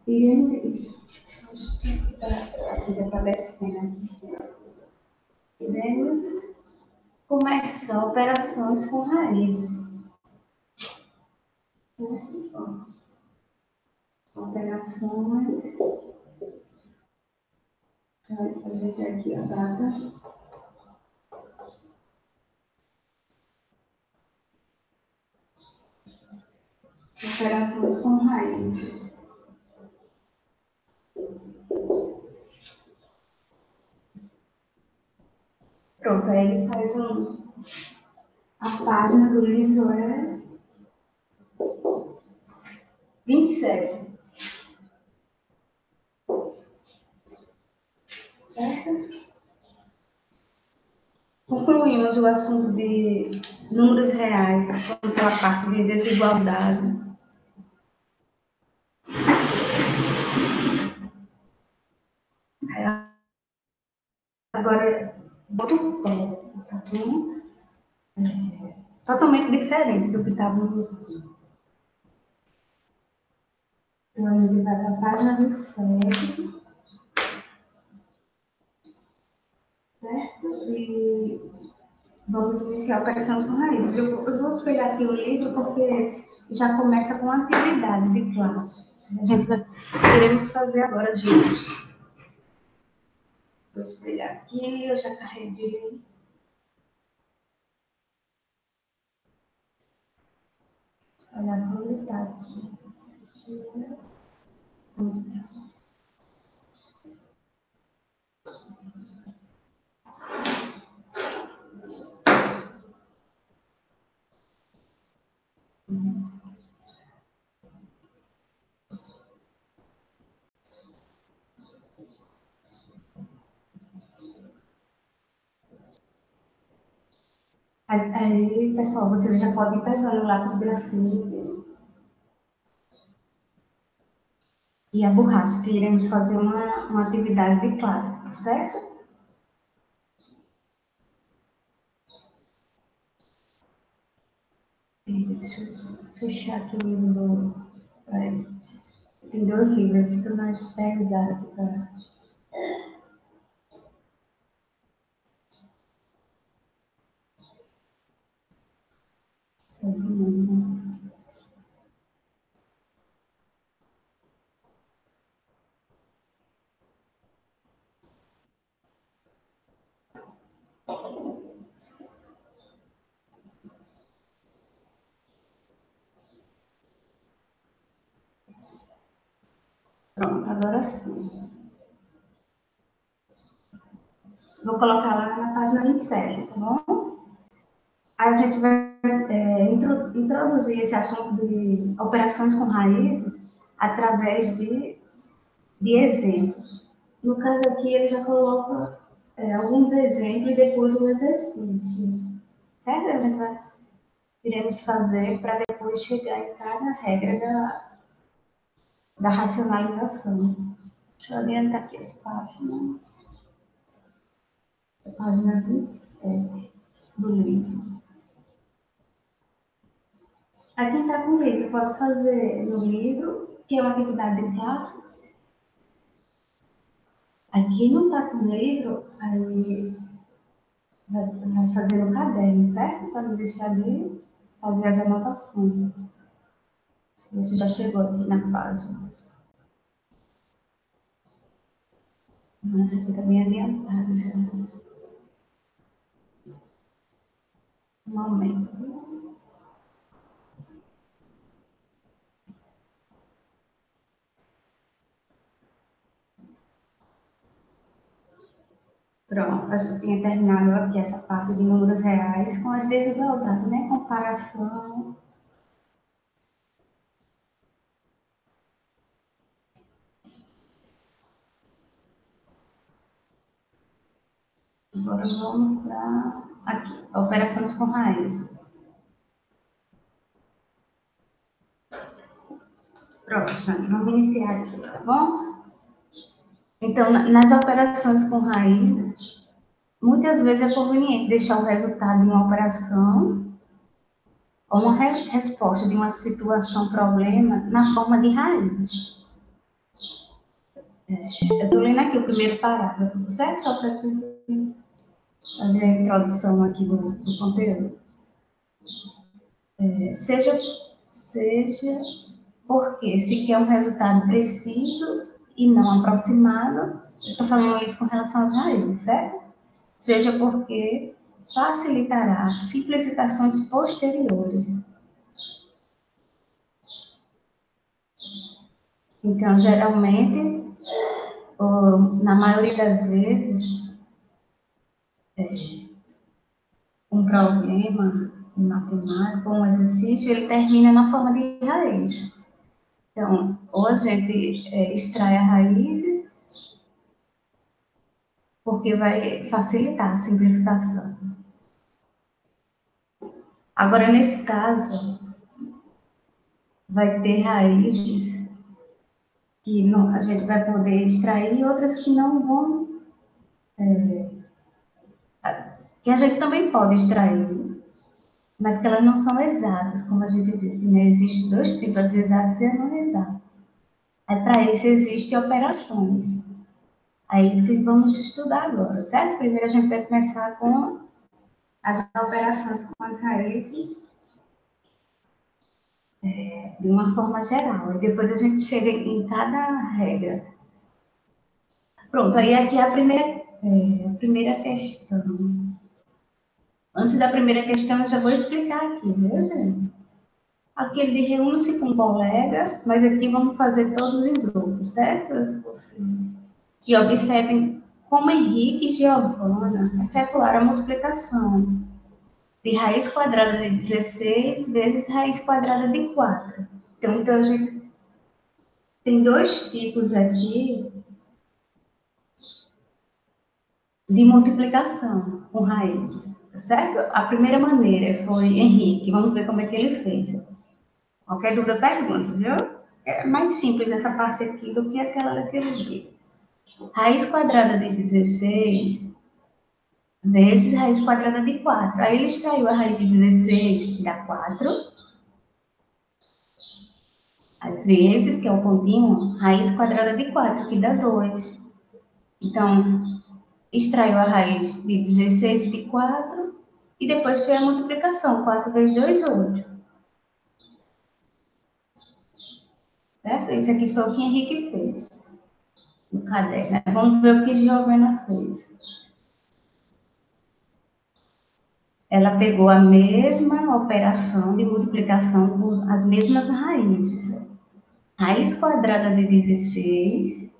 iremos está descendo. Iremos começar operações com raízes. Operações. Vai fazer aqui a data. Operações com raízes. Pronto, aí ele faz a página do livro é 27. Certo? Concluímos o assunto de números reais quanto à parte de desigualdade. Agora, outro ponto, tá tudo totalmente diferente do que estava nos outros. Então, a gente vai para a página 27, certo? E vamos iniciar a operação com raízes. Eu vou espelhar aqui o livro porque já começa com a atividade de classe. Iremos fazer agora juntos. Vou espelhar aqui, eu já carreguei. Espalhação de dados. Aí, pessoal, vocês já podem pegar o lápis grafite e a borracha, que iremos fazer uma atividade de classe, certo? Deixa eu fechar aqui o livro do... Tem 2 livros, fica mais pesado para... Pronto, agora sim. Vou colocar lá na página 27, tá bom? A gente vai introduzir esse assunto de operações com raízes através de exemplos. No caso aqui, ele já coloca alguns exemplos e depois um exercício. Certo? A gente iremos fazer para depois chegar em cada regra da racionalização. Deixa eu adiantar aqui as páginas. A página 27 do livro. Aí quem está com o livro pode fazer no livro, que é uma atividade de classe. Aí quem não está com o livro, aí vai fazer no caderno, certo? Para não deixar de fazer as anotações. Você já chegou aqui na página. Nossa, aqui está bem adiantado já. Um momento. Pronto, a gente tinha terminado aqui essa parte de números reais com as desigualdades, né? Comparação. Agora vamos para aqui, operações com raízes. Pronto, vamos iniciar aqui, tá bom? Então, nas operações com raízes, muitas vezes é conveniente deixar o resultado de uma operação ou uma resposta de uma situação, problema, na forma de raiz. Eu estou lendo aqui o primeiro parágrafo, certo? Só para a gente fazer a introdução aqui do conteúdo. Seja porque se quer um resultado preciso e não aproximado, eu estou falando isso com relação às raízes, certo? Seja porque facilitará simplificações posteriores. Então, geralmente, ou na maioria das vezes, um problema em matemática, um exercício, ele termina na forma de raiz. Então, ou a gente extrai a raiz, porque vai facilitar a simplificação. Agora, nesse caso, vai ter raízes que não, a gente vai poder extrair e outras que não vão, que a gente também pode extrair, mas que elas não são exatas, como a gente viu, né? Existem dois tipos, as exatas e as não exatas. Aí, para isso, existem operações. É isso que vamos estudar agora, certo? Primeiro, a gente vai começar com as operações com as raízes, de uma forma geral, e depois a gente chega em cada regra. Pronto, aí aqui é a primeira questão. Antes da primeira questão, eu já vou explicar aqui, viu, gente? Aqui ele reúne-se com um colega, mas aqui vamos fazer todos em grupo, certo? Vocês. E observem como Henrique e Giovana efetuaram a multiplicação de raiz quadrada de 16 vezes raiz quadrada de 4. Então a gente tem dois tipos aqui de multiplicação com raízes, tá certo? A primeira maneira foi Henrique, vamos ver como é que ele fez. Qualquer dúvida, pergunta, viu? É mais simples essa parte aqui do que aquela daquele dia. Raiz quadrada de 16 vezes raiz quadrada de 4. Aí ele extraiu a raiz de 16, que dá 4, aí vezes, que é o contínuo, raiz quadrada de 4, que dá 2. Então, extraiu a raiz de 16 de 4 e depois fez a multiplicação. 4 vezes 2, 8. Certo? Esse aqui foi o que Henrique fez no caderno. Vamos ver o que Giovana fez. Ela pegou a mesma operação de multiplicação com as mesmas raízes. Raiz quadrada de 16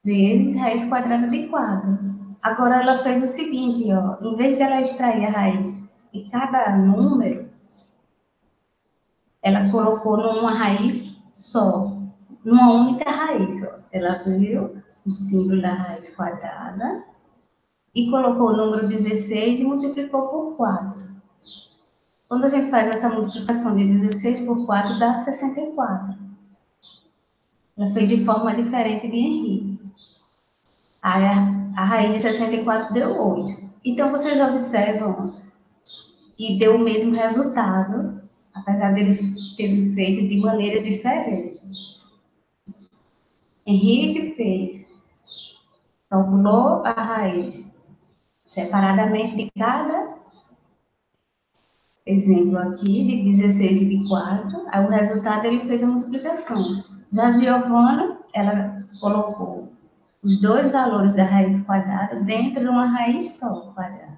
vezes raiz quadrada de 4. Agora ela fez o seguinte, ó, em vez de ela extrair a raiz de cada número, ela colocou numa raiz só, numa única raiz. Ó. Ela viu o símbolo da raiz quadrada e colocou o número 16 e multiplicou por 4. Quando a gente faz essa multiplicação de 16 por 4, dá 64. Ela fez de forma diferente de Henrique. A raiz de 64 deu 8. Então, vocês observam que deu o mesmo resultado, apesar deles terem feito de maneiras diferentes. Henrique fez, calculou a raiz separadamente de cada exemplo aqui, de 16 e de 4, aí o resultado ele fez a multiplicação. Já a Giovana, ela colocou os dois valores da raiz quadrada dentro de uma raiz só quadrada,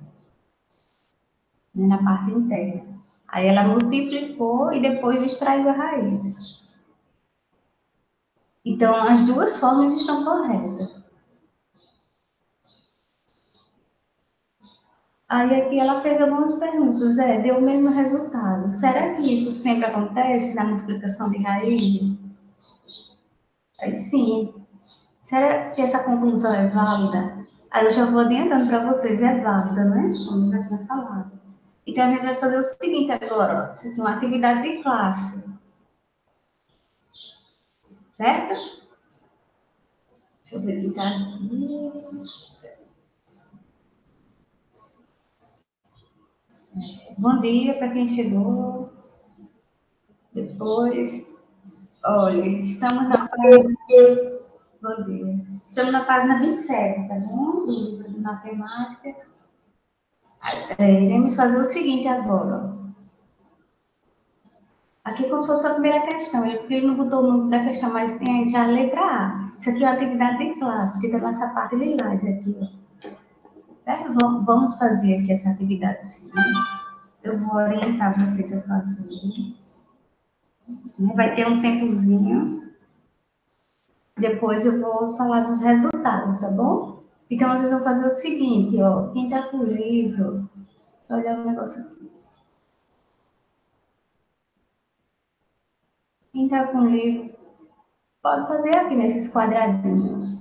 né, na parte interna. Aí ela multiplicou e depois extraiu a raiz. Então, as duas formas estão corretas. Aí aqui ela fez algumas perguntas. Deu o mesmo resultado. Será que isso sempre acontece na multiplicação de raízes? Aí sim. Será que essa conclusão é válida? Aí eu já vou adiantando para vocês, é válida, né? Como eu já tinha falado. Então a gente vai fazer o seguinte agora, ó. Isso aqui é uma atividade de classe. Certo? Deixa eu verificar aqui. Bom dia para quem chegou. Depois, olha, estamos na página. Bom dia. Estamos na página 27, tá bom? Do livro de matemática. Iremos fazer o seguinte agora. Aqui é como se fosse a primeira questão, porque ele não botou o nome da questão, mas tem já a letra A. Isso aqui é uma atividade de classe, que está nessa parte lilás aqui, ó. Certo? Vamos fazer aqui essa atividade, sim, né? Eu vou orientar vocês a fazer. Vai ter um tempozinho. Depois eu vou falar dos resultados, tá bom? Então, vocês vão fazer o seguinte, ó. Quem tá com o livro, olha o negócio aqui. Quem tá com o livro, pode fazer aqui nesses quadradinhos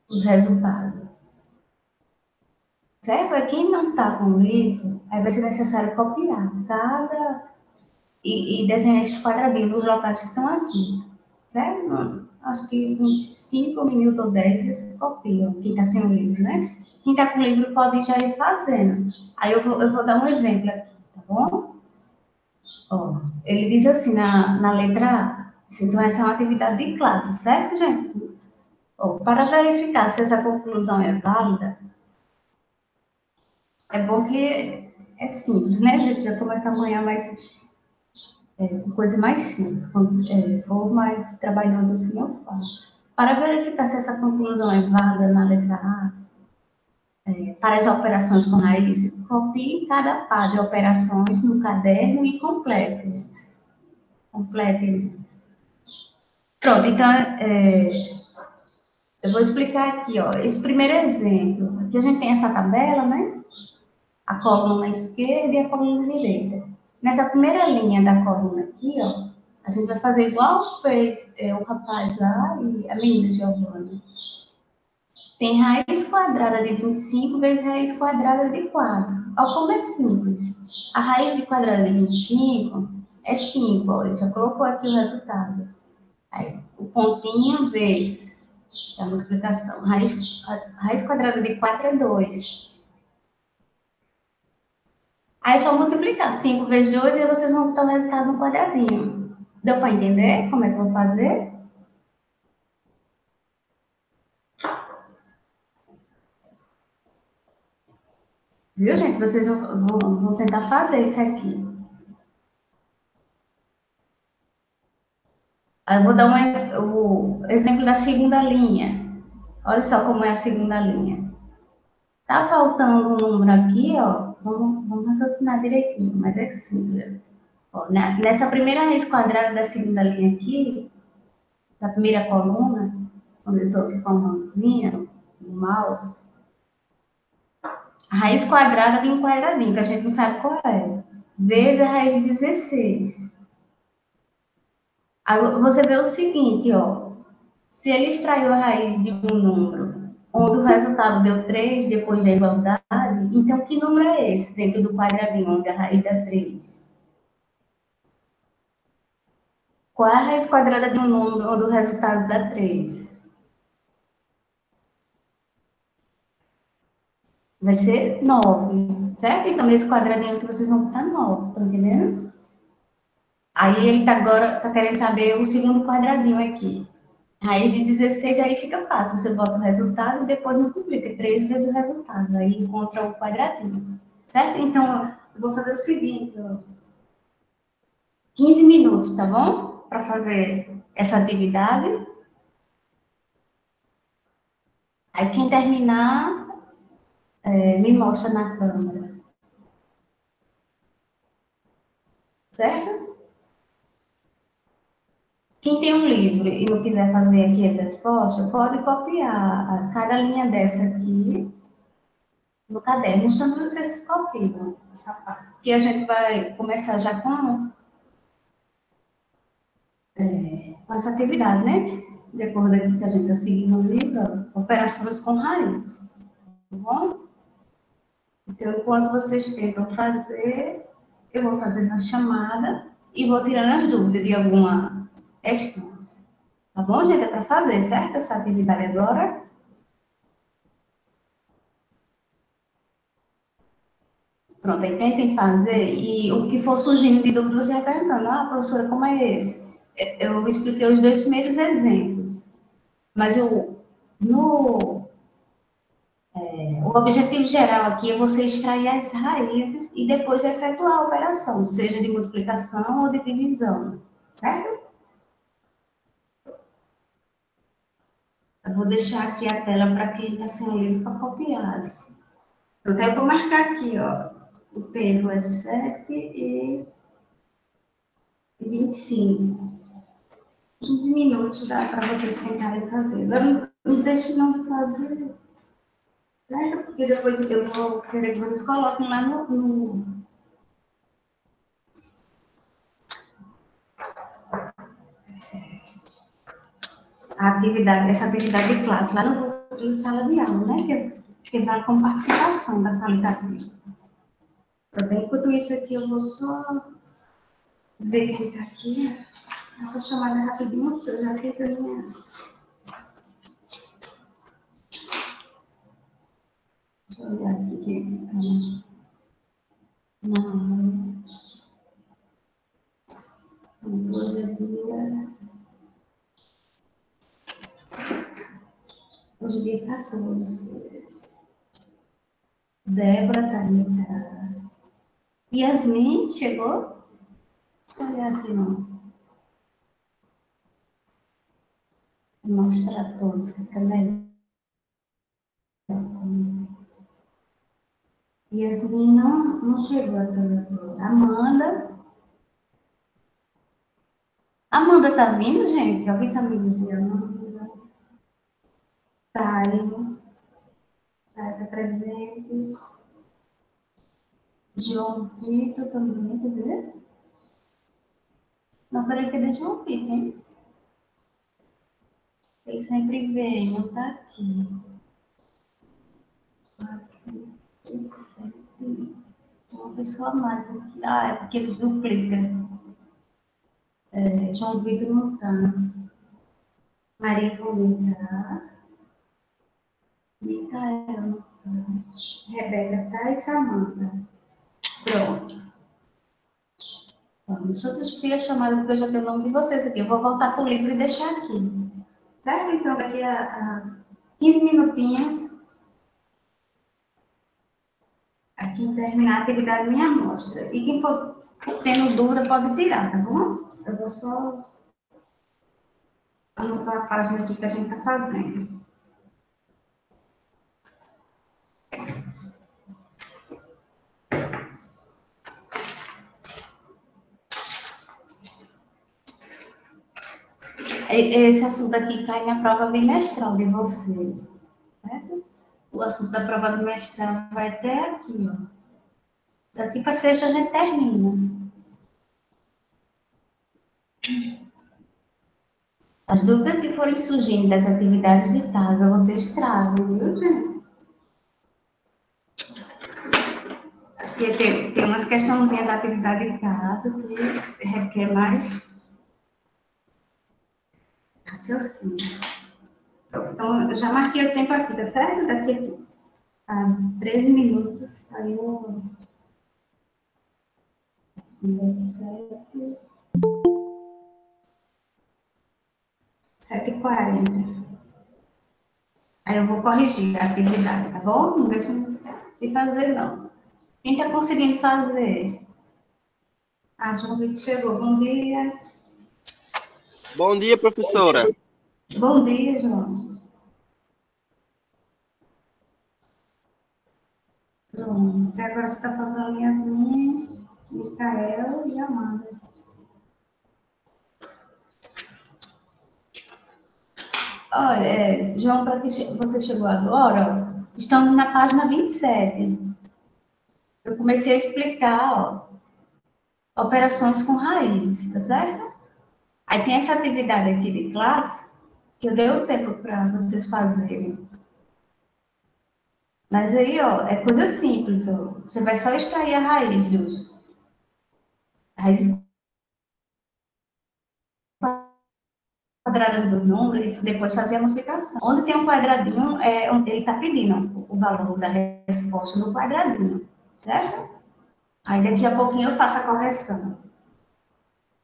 os resultados. Certo? É quem não tá com o livro, aí vai ser necessário copiar cada e desenhar esses quadradinhos nos locais que estão aqui. Certo? Acho que uns 5 minutos ou 10 vocês copiam, quem está sem o livro, né? Quem está com o livro pode já ir fazendo. Aí eu vou dar um exemplo aqui, tá bom? Ó, ele diz assim na letra A, então essa é uma atividade de classe, certo, gente? Ó, para verificar se essa conclusão é válida, é bom que é simples, né, gente? Já começa amanhã, mas coisa mais simples. Quando for mais trabalhoso assim, eu falo. Para verificar se essa conclusão é válida na letra A, para as operações com raiz, copie cada par de operações no caderno e complete-as. Complete-as. Pronto, então, eu vou explicar aqui, ó, esse primeiro exemplo. Aqui a gente tem essa tabela, né? A coluna esquerda e a coluna direita. Nessa primeira linha da coluna aqui, ó, a gente vai fazer igual fez o rapaz lá e a menina Giovana. Tem raiz quadrada de 25 vezes raiz quadrada de 4. Olha como é simples. A raiz de quadrada de 25 é 5, ó, ele já colocou aqui o resultado. Aí, o pontinho vezes a multiplicação. A raiz quadrada de 4 é 2. Aí é só multiplicar. 5 vezes 2 e vocês vão botar o resultado no quadradinho. Deu para entender como é que eu vou fazer? Viu, gente? Vocês vão tentar fazer isso aqui. Aí eu vou dar o exemplo da segunda linha. Olha só como é a segunda linha. Tá faltando um número aqui, ó. Vamos raciocinar direitinho, mas é simples. Ó, nessa primeira raiz quadrada da segunda linha aqui, da primeira coluna, quando eu estou aqui com a mãozinha, no mouse, a raiz quadrada de um quadradinho, que a gente não sabe qual é, vezes a raiz de 16. Aí você vê o seguinte, ó, se ele extraiu a raiz de um número, onde o resultado deu 3 depois da igualdade, então que número é esse dentro do quadradinho onde a raiz dá 3? Qual é a raiz quadrada de um número onde o resultado dá 3? Vai ser 9, certo? Então, nesse quadradinho que vocês vão botar 9, estão entendendo? Aí ele agora tá querendo saber o segundo quadradinho aqui. Raiz de 16, aí fica fácil. Você bota o resultado e depois multiplica 3 vezes o resultado. Aí encontra o quadradinho. Certo? Então, eu vou fazer o seguinte, ó. 15 minutos, tá bom? Para fazer essa atividade. Aí quem terminar, me mostra na câmera. Certo? Quem tem um livro e não quiser fazer aqui essa resposta, pode copiar cada linha dessa aqui no caderno, mostrando que vocês copiam essa parte. Que a gente vai começar já com essa atividade, né? Depois daqui que a gente está seguindo o livro, operações com raízes, tá bom? Então, enquanto vocês tentam fazer, eu vou fazendo a chamada e vou tirando as dúvidas de alguma questão. Tá bom, gente? É para fazer, certo? Essa atividade agora. Pronto, aí tentem fazer, e o que for surgindo de dúvida, você vai perguntando, ah, professora, como é esse? Eu expliquei os dois primeiros exemplos, mas o objetivo geral aqui é você extrair as raízes e depois efetuar a operação, seja de multiplicação ou de divisão, certo? Eu vou deixar aqui a tela para quem está sem o livro para copiar. Então, eu vou marcar aqui, ó, o tempo é 7h25. 15 minutos dá para vocês tentarem fazer. Não deixe não de fazer, certo? Porque depois eu vou querer que vocês coloquem lá essa atividade de classe, lá no grupo de sala de aula, né? Que vai com participação da qualitativa. Enquanto isso aqui, eu vou só ver quem está aqui. Essa chamada rapidinho, eu já fiz a minha. Deixa eu olhar aqui. Não. Hoje é dia. Hoje é dia 14. Débora, Thalita. Yasmin, chegou? Deixa eu olhar aqui, não. Vou mostrar a todos, que fica melhor. Yasmin não chegou até agora. Amanda tá vindo, gente? Alguém sabe me dizer? Amanda. Taio. Taio tá presente. João Vitor também, quer ver? Não, peraí, cadê João Vitor, hein? Ele sempre vem, não tá aqui. 4, 5, 7. Uma pessoa a mais aqui. Ah, é porque eles duplicam. João Vitor não tá. Maria Paulina tá. Micael não tá. Rebeca tá e Samanta. Pronto. Deixa eu desviar a chamada, porque eu já tenho o nome de vocês aqui. Eu vou voltar para o livro e deixar aqui. Certo? Então, daqui a 15 minutinhos, aqui terminar a atividade minha amostra. E quem for tendo dúvida pode tirar, tá bom? Eu vou só anotar a página aqui que a gente está fazendo. Esse assunto aqui cai na prova bimestral de vocês, certo? O assunto da prova bimestral vai até aqui, ó. Daqui para sexta a gente termina. As dúvidas que forem surgindo das atividades de casa, vocês trazem, viu, gente? Porque tem umas questãozinhas da atividade de casa que requer mais raciocínio. Então, eu já marquei o tempo aqui, tá certo? Daqui a 13 minutos, aí eu... 17... 7h40. Aí eu vou corrigir a atividade, tá bom? Não deixa de fazer, não. Quem está conseguindo fazer? A João Vitor chegou. Bom dia. Bom dia, professora. Bom dia, João. Pronto. Até agora você está faltando Yasmin, Micael e Amanda. Olha, João, para que você chegou agora, ó, estamos na página 27. Eu comecei a explicar, ó, operações com raízes, tá certo? Aí tem essa atividade aqui de classe, que eu dei o tempo para vocês fazerem. Mas aí, ó, é coisa simples, ó. Você vai só extrair a raiz dos raízes quadradas do número e depois fazer a multiplicação. Onde tem um quadradinho, ele está pedindo o valor da resposta no quadradinho, certo? Aí daqui a pouquinho eu faço a correção.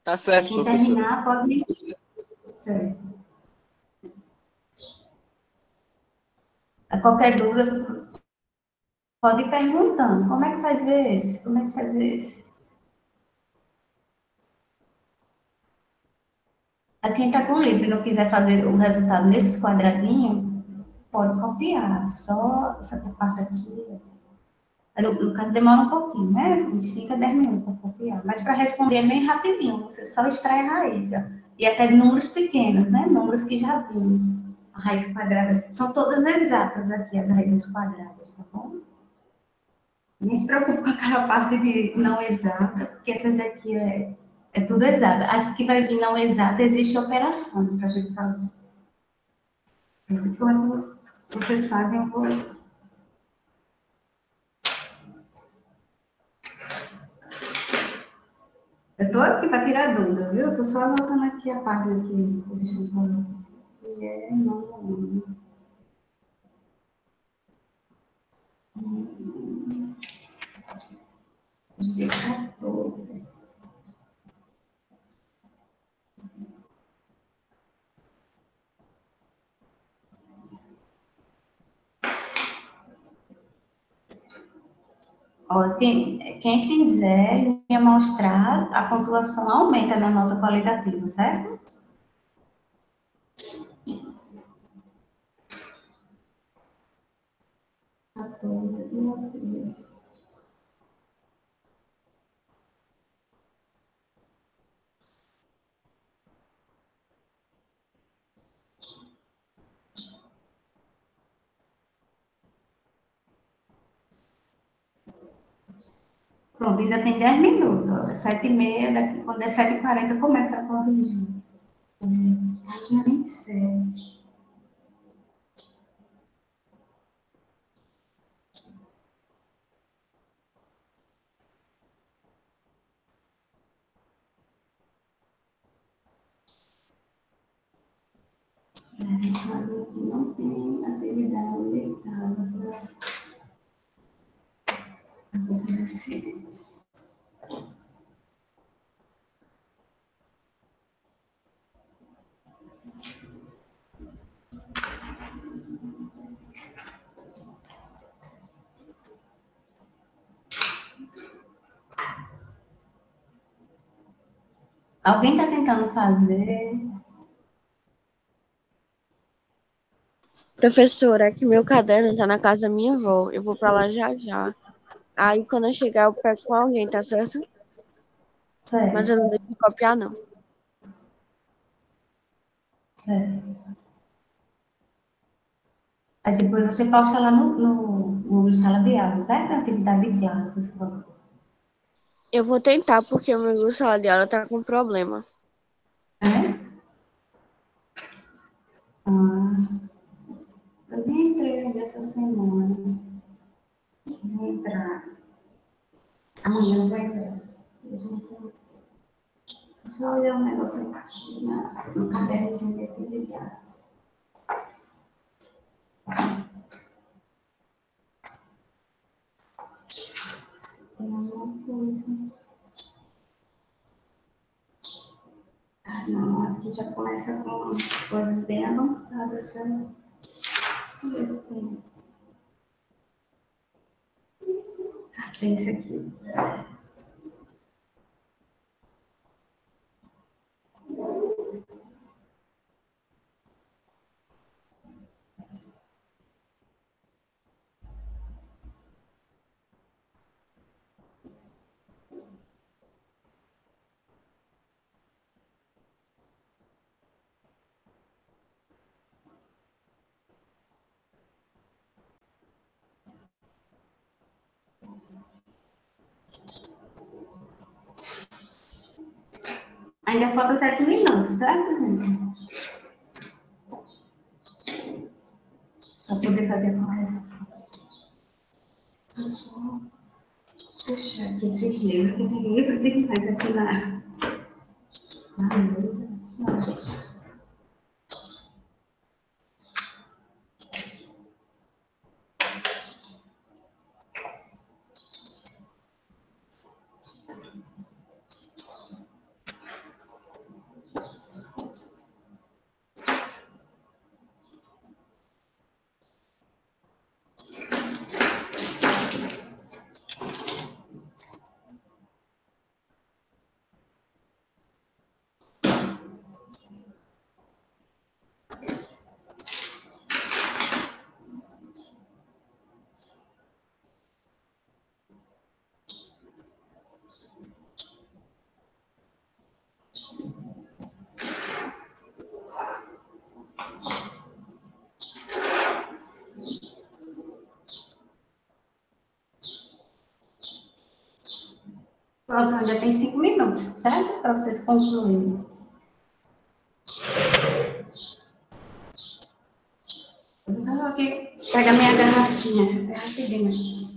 Tá certo, Quem professora. terminar pode. Certo. A qualquer dúvida, pode ir perguntando. Como é que faz esse? Como é que faz esse? A quem está com o livro e não quiser fazer o resultado nesses quadradinhos, pode copiar. Só essa parte aqui. No caso, demora um pouquinho, né? Uns 5 a 10 minutos para copiar. Mas para responder é bem rapidinho. Você só extrai a raiz. Ó. E até números pequenos, né? Números que já vimos. A raiz quadrada. São todas exatas aqui, as raízes quadradas, tá bom? Nem se preocupe com aquela parte de não exata, porque essa daqui é tudo exata. As que vai vir não exata, existem operações para a gente fazer. Enquanto vocês fazem, eu vou. Eu estou aqui para tirar dúvida, viu? Eu estou só anotando aqui a página que vocês estão falando. Que é não. De 14. Ó, quem quiser me mostrar, a pontuação aumenta na nota qualitativa, certo? Quatorze. Pronto, ainda tem 10 minutos. Ó. 7h30, daqui, quando é 7h40, começa a corrigir. Página 27. Mas aqui não tem atividade de casa para fazer o seguinte. Alguém está tentando fazer? Professora, é que meu caderno tá na casa da minha avó. Eu vou pra lá já já. Aí quando eu chegar, eu pego com alguém, tá certo? Mas eu Certo, não deixo de copiar, não. certo. Aí depois você posta lá no sala de aula, certo? Atividade de classes. Eu vou tentar, porque o meu sala de aula tá com problema. É? Ah, eu nem entrei ainda essa semana. Vou entrar. Amanhã eu vou entrar. Deixa eu olhar um negócio aqui no cadernozinho de atividade. Tem alguma coisa. Ah, não, aqui já começa com coisas bem avançadas. Já. Deixa eu ver se tem. Ah, tem isso aqui. Ainda falta 7 minutos, certo, gente? Para poder fazer a correção. Deixa eu só fechar aqui esse livro, que tem livro demais aqui na mesa. Não. Pronto, ainda tem 5 minutos, certo? Para vocês concluírem. Eu só vou aqui pegar minha garrafinha. É rapidinho.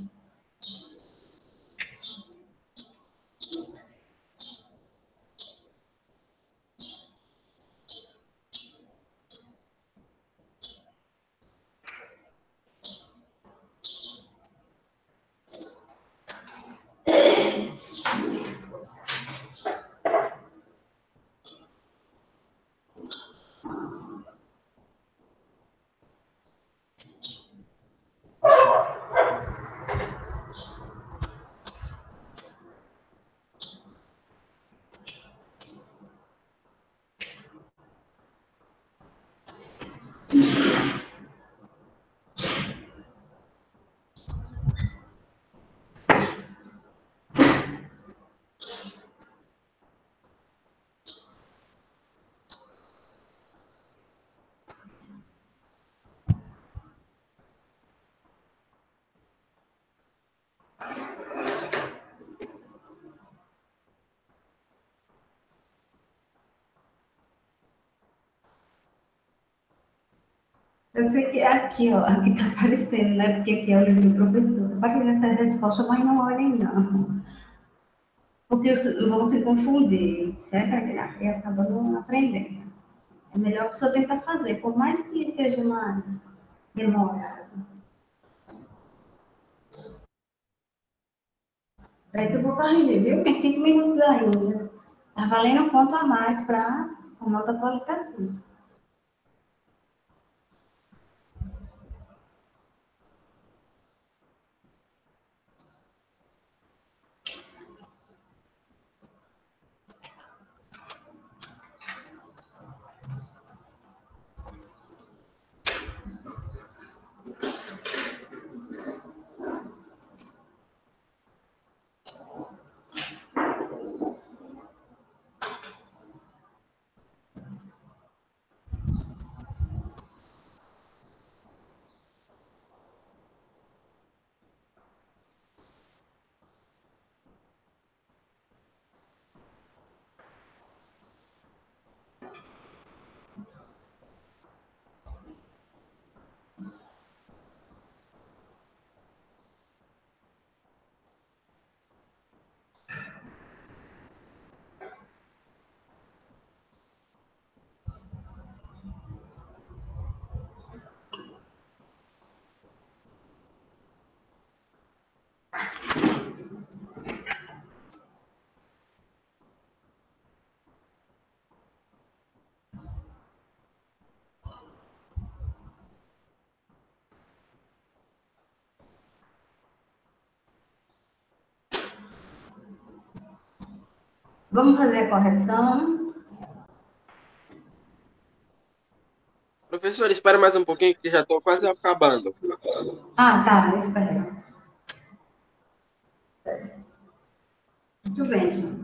Eu sei que é aqui, ó, aqui tá aparecendo, né? Porque aqui é o livro do professor. Tá aparecendo essas respostas, mas não olhem, não. Porque vão se confundir, certo? E acaba não aprendendo. É melhor a pessoa tentar fazer, por mais que seja mais demorado. Peraí que eu vou corrigir, viu? Tem 5 minutos ainda. Tá valendo um ponto a mais para a nota qualitativa. Vamos fazer a correção. Professor, espera mais um pouquinho que já estou quase acabando. Ah, tá, espera. Muito bem, gente.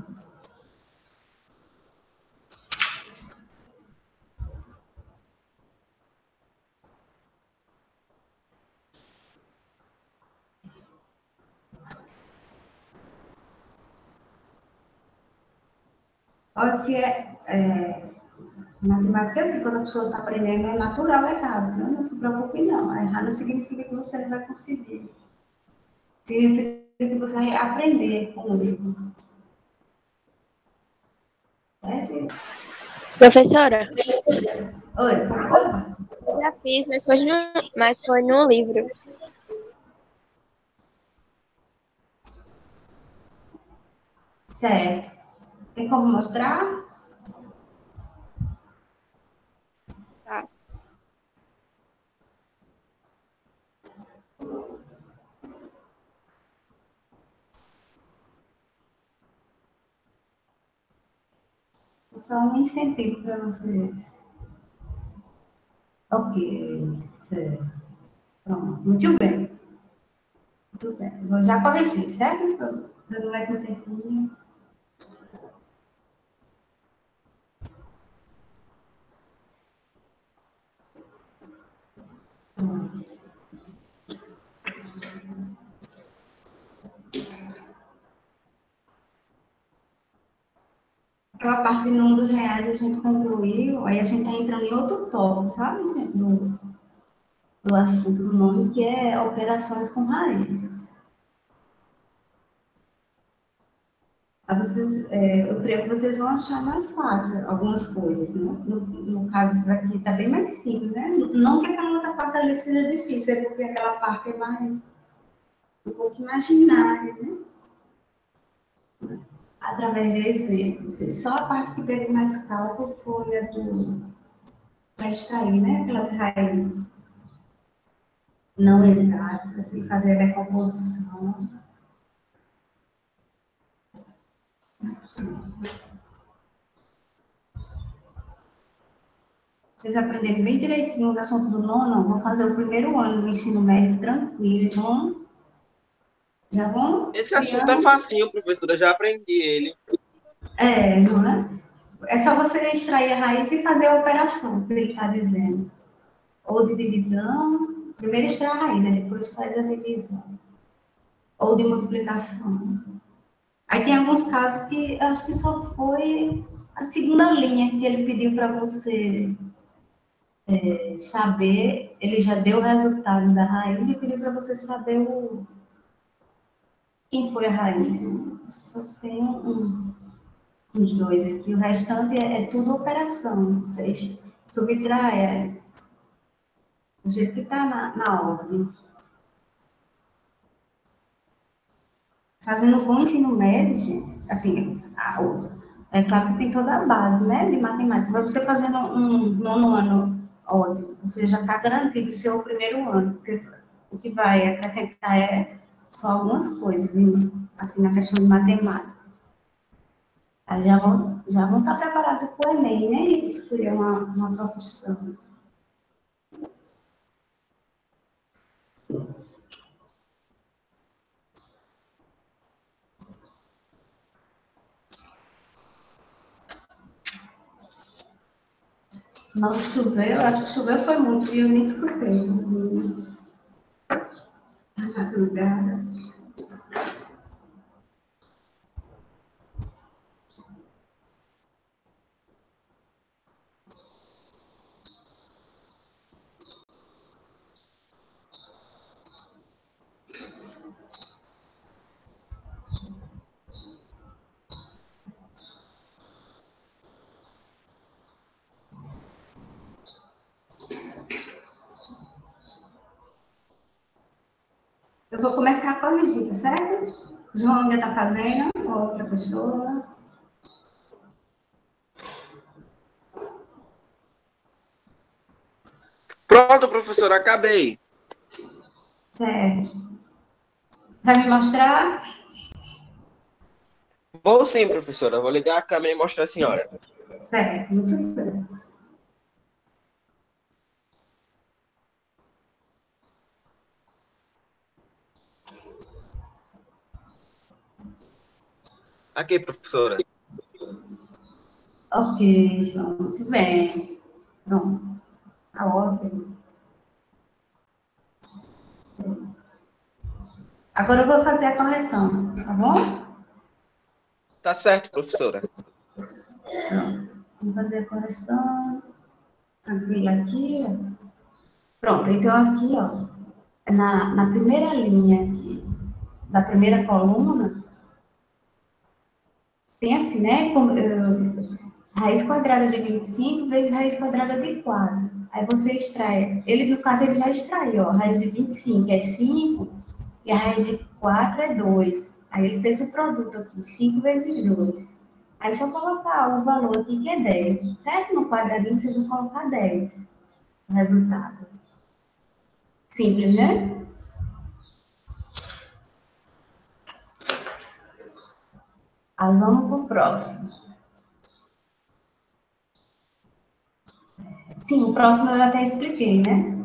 Pode ser matemática, assim, quando a pessoa está aprendendo, é natural errar, não se preocupe, não. Errar não significa que você não vai conseguir. Significa que você vai aprender com o livro. Certo? Professora, Oi, professora? já fiz, mas foi no livro. Certo. Tem como mostrar? Tá. Só um incentivo para vocês. Ok, certo. Pronto, muito bem. Muito bem. Vou já corrigir, certo? Tô dando mais um tempinho. Pronto. parte de números reais a gente concluiu, aí a gente está entrando em outro tópico, sabe, gente, do assunto do nome, que é operações com raízes. Eu creio que vocês vão achar mais fácil algumas coisas, né? No caso, isso daqui está bem mais simples, né? Não que aquela outra parte ali seja difícil, é porque aquela parte é mais, um pouco imaginária, né? Através de exemplos. E só a parte que teve mais cálculo foi a para extrair, né? Aquelas raízes não exatas e fazer a decomposição. Vocês aprenderem bem direitinho o assunto do nono, vão fazer o primeiro ano do ensino médio tranquilo, já vão Esse assunto é criando. facinho, professora, eu já aprendi ele. Não é? É só você extrair a raiz e fazer a operação, que ele está dizendo. Ou de divisão, primeiro extrai a raiz, aí depois faz a divisão. Ou de multiplicação. Aí tem alguns casos que eu acho que só foi a segunda linha que ele pediu para você saber, ele já deu o resultado da raiz e pediu para você saber quem foi a raiz. Né? Só tem uns dois aqui, o restante é tudo operação. Você subtrai do jeito que está na ordem. Fazendo bom ensino médio, gente, assim, é claro que tem toda a base, né, de matemática. Mas você fazendo um nono ano, ótimo, você já está garantido o seu primeiro ano, porque o que vai acrescentar é só algumas coisas, assim, na questão de matemática. Aí já vão estar preparados para o Enem, né, e escolher uma profissão. Nossa, choveu, acho que choveu foi muito, e eu nem escutei. Na madrugada. Eu vou começar a corrigir, tá certo? O João ainda está fazendo, outra pessoa. Pronto, professora, acabei. Certo. Vai me mostrar? Vou sim, professora. Vou ligar a câmera e mostrar a senhora. Certo, muito bem. Aqui, professora. Ok, João, muito bem. Pronto, tá ótimo. Agora eu vou fazer a correção, tá bom? Tá certo, professora. Pronto, vamos fazer a correção. Tranquilo aqui, ó. Pronto, então aqui, ó, na primeira linha aqui, da primeira coluna, tem assim, né? Raiz quadrada de 25 vezes raiz quadrada de 4. Aí você extrai. Ele, no caso, ele já extraiu, ó. A raiz de 25 é 5 e a raiz de 4 é 2. Aí ele fez o produto aqui, 5 vezes 2. Aí só colocar o valor aqui que é 10. Certo? No quadradinho vocês vão colocar 10. O resultado. Simples, né? Aí vamos para o próximo. Sim, o próximo eu até expliquei, né?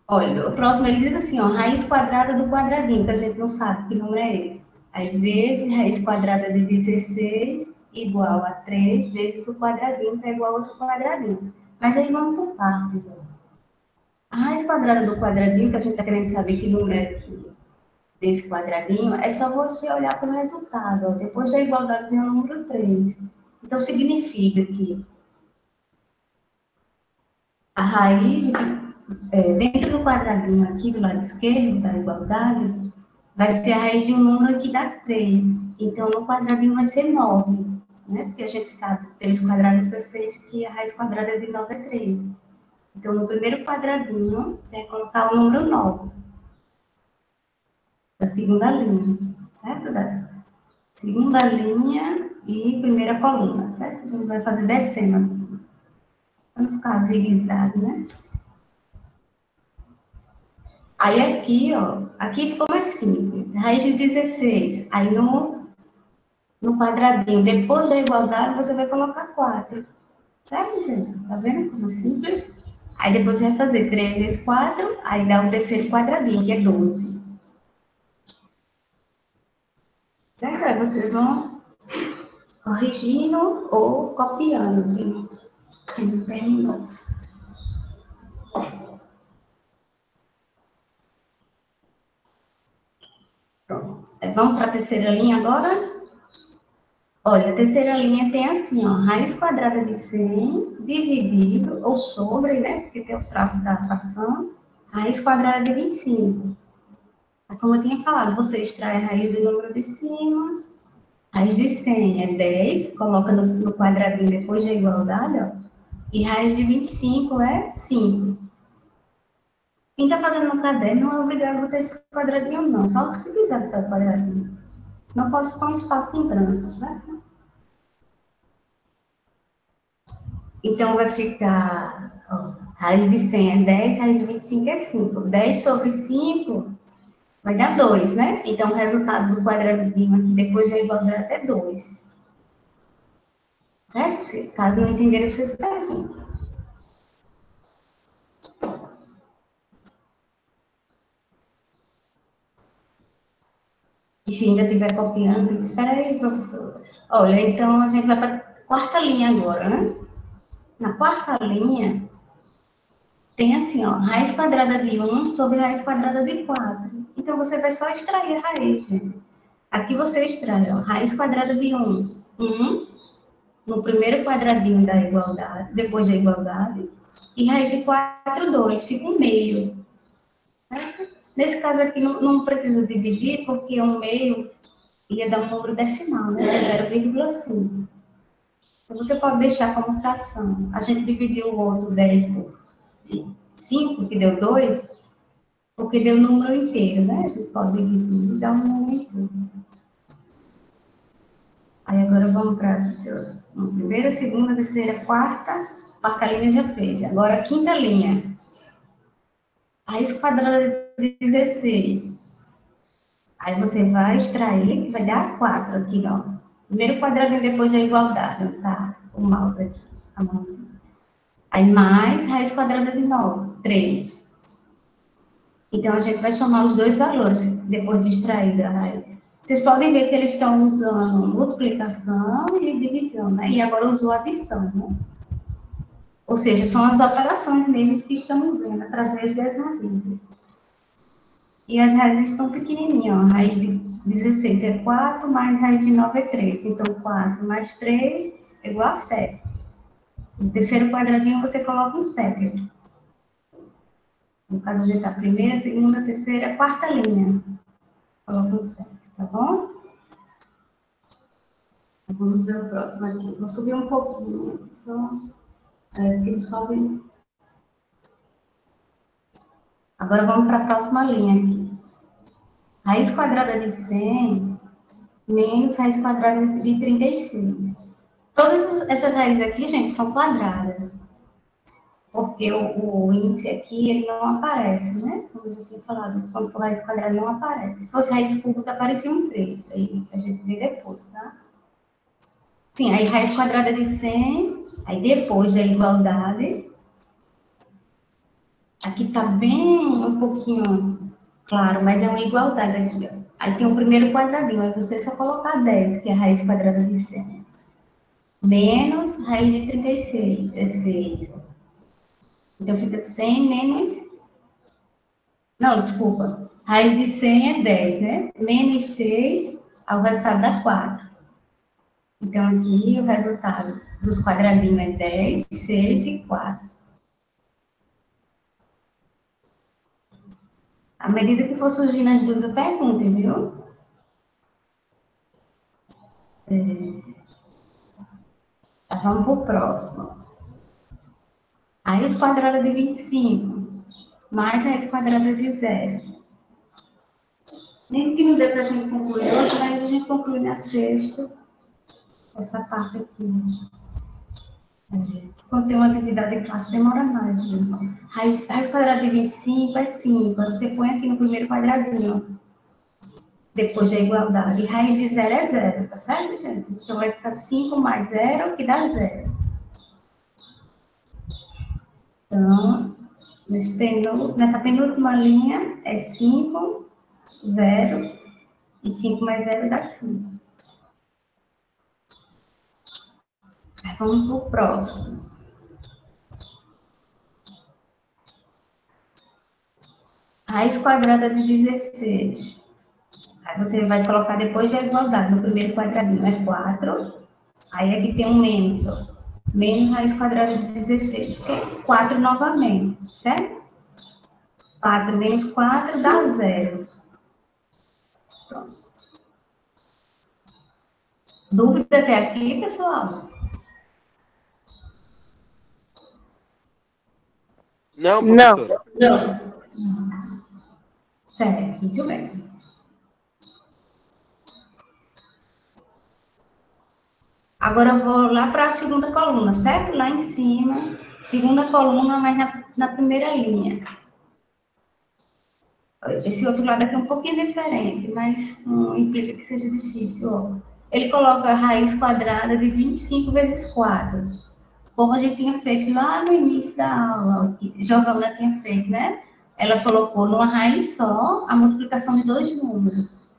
Olha, o próximo ele diz assim, ó, raiz quadrada do quadradinho, que a gente não sabe que número é esse. Aí, vezes raiz quadrada de 16 igual a 3 vezes o quadradinho, que é igual a outro quadradinho. Mas aí vamos por partes, ó. A raiz quadrada do quadradinho, que a gente está querendo saber que número é aqui, desse quadradinho, é só você olhar para o resultado, ó. Depois da igualdade vem o número 3. Então, significa que a raiz, dentro do quadradinho aqui do lado esquerdo da igualdade, vai ser a raiz de um número que dá 3. Então, no quadradinho vai ser 9, né? Porque a gente sabe, pelos quadrados perfeitos, que a raiz quadrada de 9 é 3. Então, no primeiro quadradinho, você vai colocar o número 9. Da segunda linha, certo? Da segunda linha e primeira coluna, certo? A gente vai fazer descendo assim, para não ficar zigue-zague, né? Aí aqui, ó, aqui ficou mais simples. Raiz de 16. Aí no quadradinho, depois da igualdade, você vai colocar 4. Certo, gente? Tá vendo como é simples? Aí depois você vai fazer 3 vezes 4, aí dá o terceiro quadradinho, que é 12. Certo? Aí vocês vão corrigindo ou copiando. Quem não terminou. Pronto. Vamos para a terceira linha agora? Olha, a terceira linha tem assim, ó, raiz quadrada de 100 dividido, ou sobre, né, porque tem o traço da fração, raiz quadrada de 25. Como eu tinha falado, você extrai a raiz do número de cima, raiz de 100 é 10, coloca no quadradinho depois da igualdade, ó, e raiz de 25 é 5. Quem está fazendo no caderno não é obrigado a botar esse quadradinho, não, só que se quiser botar o quadradinho. Senão pode ficar um espaço em branco, certo? Então, vai ficar, ó, raiz de 100 é 10, raiz de 25 é 5. 10 sobre 5 vai dar 2, né? Então, o resultado do quadradinho aqui, depois da igualdade, é 2. Certo? Se caso não entenderem, vocês perguntam. E se ainda estiver copiando, espera aí, professor. Olha, então, a gente vai para a quarta linha agora, né? Na quarta linha, tem assim, ó, raiz quadrada de 1 sobre raiz quadrada de 4. Então, você vai só extrair a raiz, gente. Aqui você extrai, ó, raiz quadrada de 1. 1 no primeiro quadradinho da igualdade, depois da igualdade. E raiz de 4, 2. Fica um meio. Certo? Nesse caso aqui, não precisa dividir, porque um meio ia dar um número decimal, né? 0,5. Então, você pode deixar como fração. A gente dividiu o outro 10 por 5, que deu 2, porque deu um número inteiro, né? A gente pode dividir e dar um número inteiro. Aí agora vamos para a primeira, segunda, terceira, quarta linha já fez. Agora a quinta linha. Raiz quadrada de 16. Aí você vai extrair, que vai dar 4 aqui, ó. Primeiro quadradinho depois da igualdade, tá? O mouse aqui, a mãozinha. Aí mais raiz quadrada de 9, 3. Então a gente vai somar os dois valores depois de extrair a raiz. Vocês podem ver que eles estão usando multiplicação e divisão, né? E agora usou adição, né? Ou seja, são as operações mesmo que estamos vendo através das raízes. E as raízes estão pequenininhas, ó. Raiz de 16 é 4, mais raiz de 9 é 3. Então, 4 mais 3 é igual a 7. No terceiro quadradinho, você coloca um 7 aqui. No caso, a gente tá primeira, segunda, terceira, quarta linha. Coloca um 7, tá bom? Vamos ver o próximo aqui. Vou subir um pouquinho, só que sobe. Agora vamos para a próxima linha aqui. Raiz quadrada de 100 menos raiz quadrada de 36. Todas essas raízes aqui, gente, são quadradas. Porque o índice aqui, ele não aparece, né? Como eu já tinha falado, quando for raiz quadrada, não aparece. Se fosse raiz cúbica, aparecia um 3. Aí a gente vê depois, tá? Sim, aí raiz quadrada de 100, aí depois da igualdade. Aqui tá bem um pouquinho claro, mas é uma igualdade aqui, ó. Aí tem o primeiro quadradinho, aí você só colocar 10, que é a raiz quadrada de 100. Menos raiz de 36, é 6. Então fica 100 menos... Não, desculpa. Raiz de 100 é 10, né? Menos 6, aí o resultado dá 4. Então, aqui o resultado dos quadradinhos é 10, 6 e 4. À medida que for surgindo as dúvidas, perguntem, viu? Vamos para o próximo. Raiz quadrada de 25 mais raiz quadrada de 0. Nem que não dê para a gente concluir hoje, mas a gente conclui na sexta essa parte aqui. Quando tem uma atividade de classe, demora mais. Né? Raiz quadrada de 25 é 5. Você põe aqui no primeiro quadradinho. Depois da igualdade. E raiz de 0 é 0, tá certo, gente? Então vai ficar 5 mais 0, que dá 0. Então, nessa penúltima linha é 5, 0, e 5 mais 0 dá 5. Vamos para o próximo. Raiz quadrada de 16. Aí você vai colocar depois da igualdade. No primeiro quadradinho é 4. Aí aqui tem um menos, ó. Menos raiz quadrada de 16, que é 4 novamente, certo? 4 menos 4 dá 0. Pronto. Dúvida até aqui, pessoal? Não, professora. Não. Certo, muito bem. Agora eu vou lá para a segunda coluna, certo? Lá em cima, segunda coluna, mas na primeira linha. Esse outro lado aqui é um pouquinho diferente, mas não implica que seja difícil. Ó. Ele coloca a raiz quadrada de 25 vezes 4. Como a gente tinha feito lá no início da aula, o que Giovana tinha feito, né? Ela colocou numa raiz só a multiplicação de dois números.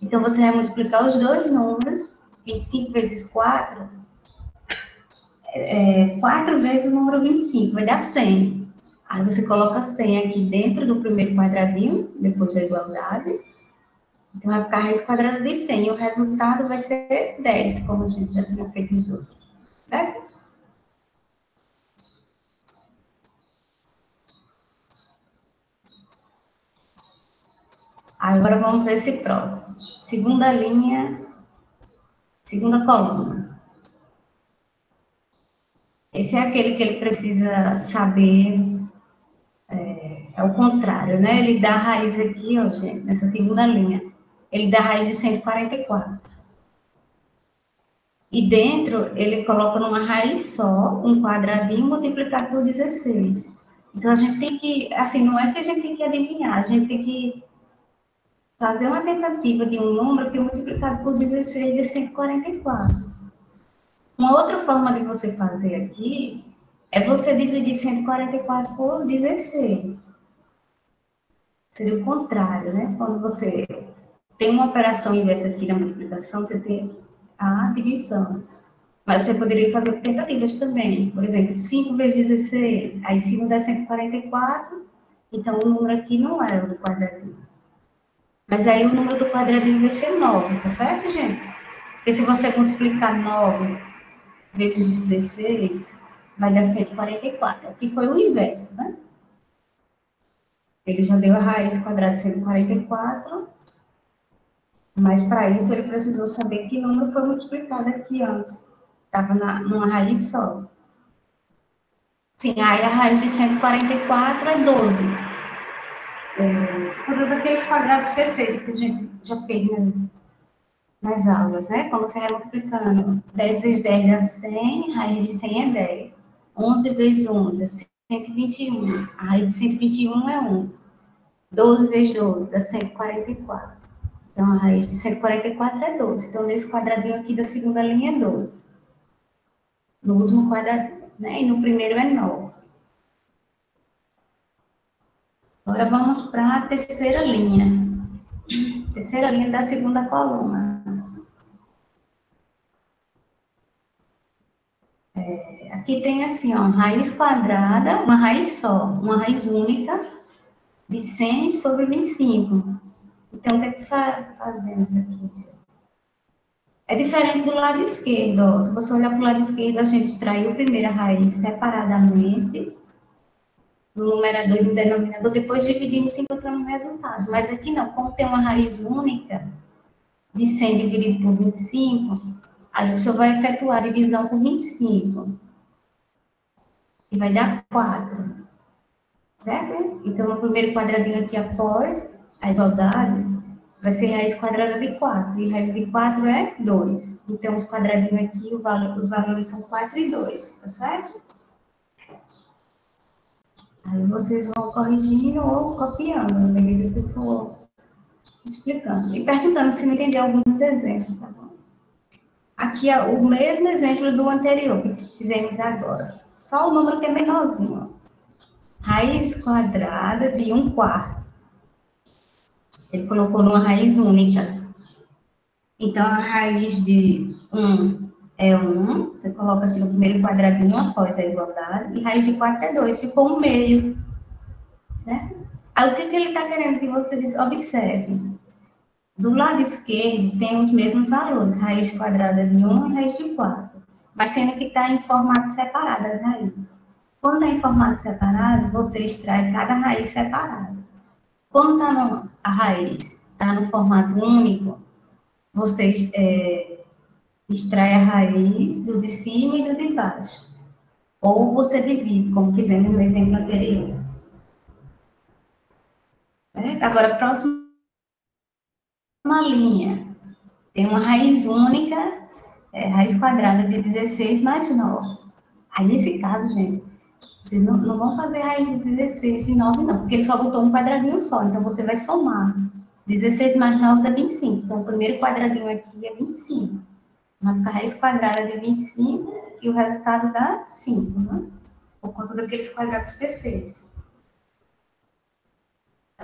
Então, você vai multiplicar os dois números, 25 vezes 4, 4 vezes o número 25, vai dar 100. Aí você coloca 100 aqui dentro do primeiro quadradinho, depois da igualdade. Então, vai ficar a raiz quadrada de 100. E o resultado vai ser 10, como a gente já tinha feito nos outros. Certo? Agora vamos para esse próximo. Segunda linha, segunda coluna. Esse é aquele que ele precisa saber, é o contrário, né? Ele dá a raiz aqui, ó, gente, nessa segunda linha. Ele dá a raiz de 144. E dentro, ele coloca numa raiz só, um quadradinho multiplicado por 16. Então, a gente tem que, assim, não é que a gente tem que adivinhar, a gente tem que fazer uma tentativa de um número que é multiplicado por 16 de 144. Uma outra forma de você fazer aqui é você dividir 144 por 16. Seria o contrário, né? Quando você tem uma operação inversa aqui na multiplicação, você tem a divisão. Mas você poderia fazer tentativas também. Por exemplo, 5 vezes 16, aí 5 dá 144, então o número aqui não é o do quadradinho. Mas aí o número do quadradinho vai ser 9, tá certo, gente? Porque se você multiplicar 9 vezes 16, vai dar 144. Aqui foi o inverso, né? Ele já deu a raiz quadrada de 144, mas para isso ele precisou saber que número foi multiplicado aqui antes. Estava numa raiz só. Sim, aí a raiz de 144 é 12. Todos aqueles quadrados perfeitos que a gente já fez nas aulas, né? Quando você vai multiplicando 10 vezes 10 dá 100, a raiz de 100 é 10. 11 vezes 11 é 121. A raiz de 121 é 11. 12 vezes 12 dá 144. Então, a raiz de 144 é 12. Então, nesse quadradinho aqui da segunda linha é 12. No último quadradinho, né? E no primeiro é 9. Agora, vamos para a terceira linha. Terceira linha da segunda coluna. Aqui tem assim, ó, raiz quadrada, uma raiz só, uma raiz única, de 100 sobre 25. Então, o que é que fazemos aqui, gente? É diferente do lado esquerdo. Ó. Se você olhar para o lado esquerdo, a gente extraiu primeiro a raiz separadamente, no numerador e no denominador, depois dividimos e encontramos o resultado. Mas aqui não, como tem uma raiz única, de 100 dividido por 25, aí você vai efetuar a divisão por 25, e vai dar 4, certo? Então, no primeiro quadradinho aqui após a igualdade, vai ser raiz quadrada de 4, e raiz de 4 é 2. Então, os quadradinhos aqui, os valores são 4 e 2, tá certo? Aí vocês vão corrigindo ou copiando, na medida que for explicando. E perguntando se não entender alguns exemplos, tá bom? Aqui é o mesmo exemplo do anterior que fizemos agora. Só o número que é menorzinho. Ó. Raiz quadrada de 1/4. Ele colocou numa raiz única. Então, a raiz de 1 é 1. Você coloca aqui no primeiro quadradinho após a igualdade. E raiz de 4 é 2. Ficou um meio. Né? Aí, o que ele está querendo que vocês observem? Do lado esquerdo tem os mesmos valores, raiz quadrada de 1 e raiz de 4, mas sendo que está em formato separado as raízes. Quando está em formato separado, você extrai cada raiz separada. Quando a raiz está no formato único, você extrai a raiz do de cima e do de baixo. Ou você divide, como fizemos no exemplo anterior. Agora, próxima linha. Tem uma raiz única, raiz quadrada de 16 mais 9. Aí, nesse caso, gente, vocês não vão fazer raiz de 16 e 9, não, porque ele só botou um quadradinho só, então você vai somar. 16 mais 9 dá 25, então o primeiro quadradinho aqui é 25. Vai ficar raiz quadrada de 25 e o resultado dá 5, né? Por conta daqueles quadrados perfeitos.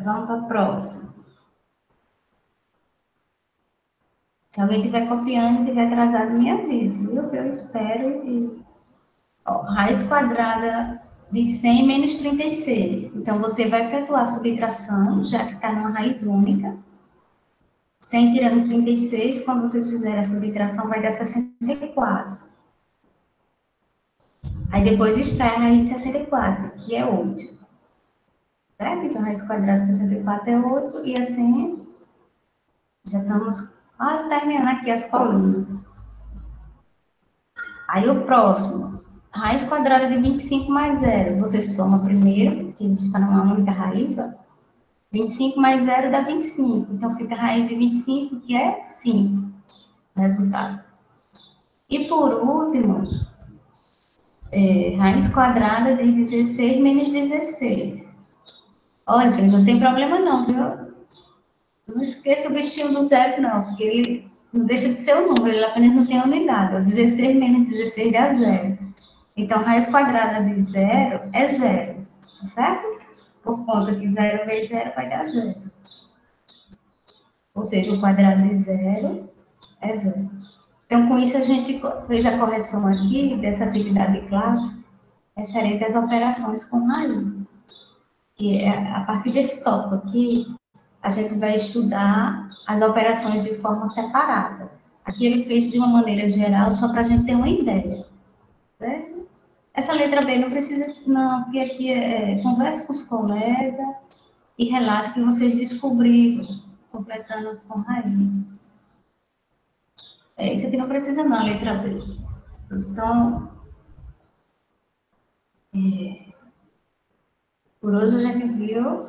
Vamos para a próxima. Se alguém estiver copiando e estiver atrasado, me avise, viu? Eu espero e... Ó, raiz quadrada de 100 menos 36. Então, você vai efetuar a subtração, já que está numa raiz única. 100 tirando 36, quando vocês fizerem a subtração, vai dar 64. Aí, depois extrai a raiz de 64, que é 8. Certo? Então, raiz quadrada de 64 é 8, e assim, já estamos quase terminando aqui as colunas. Aí, o próximo. Raiz quadrada de 25 mais 0. Você soma primeiro, que a gente está numa única raiz, ó. 25 mais 0 dá 25. Então, fica a raiz de 25, que é 5. Resultado. E, por último, raiz quadrada de 16 menos 16. Olha, gente, não tem problema não, viu? Não esqueça o bichinho do zero, não, porque ele não deixa de ser um número, ele apenas não tem unidade. 16 menos 16 dá 0. Então, raiz quadrada de 0 é 0, tá certo? Por conta que 0 vezes 0 vai dar 0. Ou seja, o quadrado de 0 é 0. Então, com isso, a gente fez a correção aqui dessa atividade de classe referente às operações com raízes. E a partir desse tópico aqui, a gente vai estudar as operações de forma separada. Aqui ele fez de uma maneira geral, só para a gente ter uma ideia. Certo? Essa letra B não precisa, não, porque aqui converse com os colegas e relate o que vocês descobriram, completando com raízes. Isso aqui não precisa não, a letra B. Então, por hoje a gente viu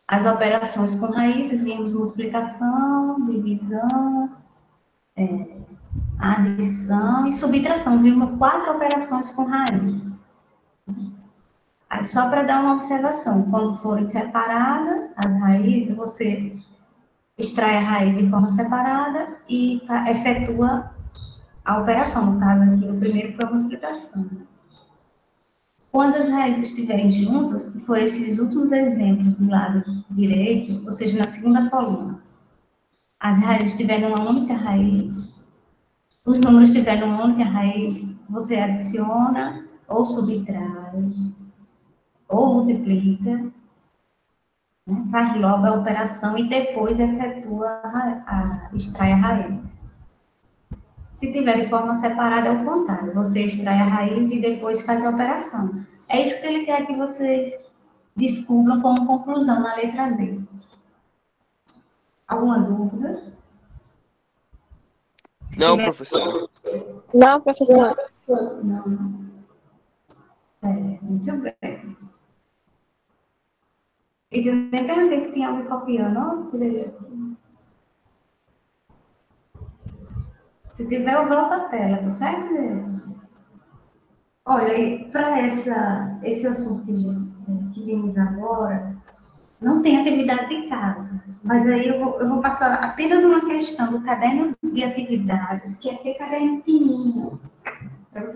as operações com raízes, vimos multiplicação, divisão, adição e subtração. Vimos 4 operações com raízes. Aí, só para dar uma observação, quando forem separadas as raízes, você extrai a raiz de forma separada e efetua a operação. No caso aqui, o primeiro foi a multiplicação. Quando as raízes estiverem juntas, que foram esses últimos exemplos do lado direito, ou seja, na segunda coluna, as raízes estiverem uma única raiz, os números estiverem uma única raiz, você adiciona ou subtrai, ou multiplica, né? Faz logo a operação e depois efetua extrai a raiz. Se tiver de forma separada, é o contrário. Você extrai a raiz e depois faz a operação. É isso que ele quer que vocês descubram como conclusão na letra D. Alguma dúvida? Não, professor. Não, professor. Não. Muito bem. E eu nem perguntei se tinha alguém copiando. Se tiver, eu volto a tela, tá certo, gente? Olha, para esse assunto que vimos agora, não tem atividade de casa. Mas aí eu vou passar apenas uma questão do caderno de atividades, que é aquele caderno fininho, para você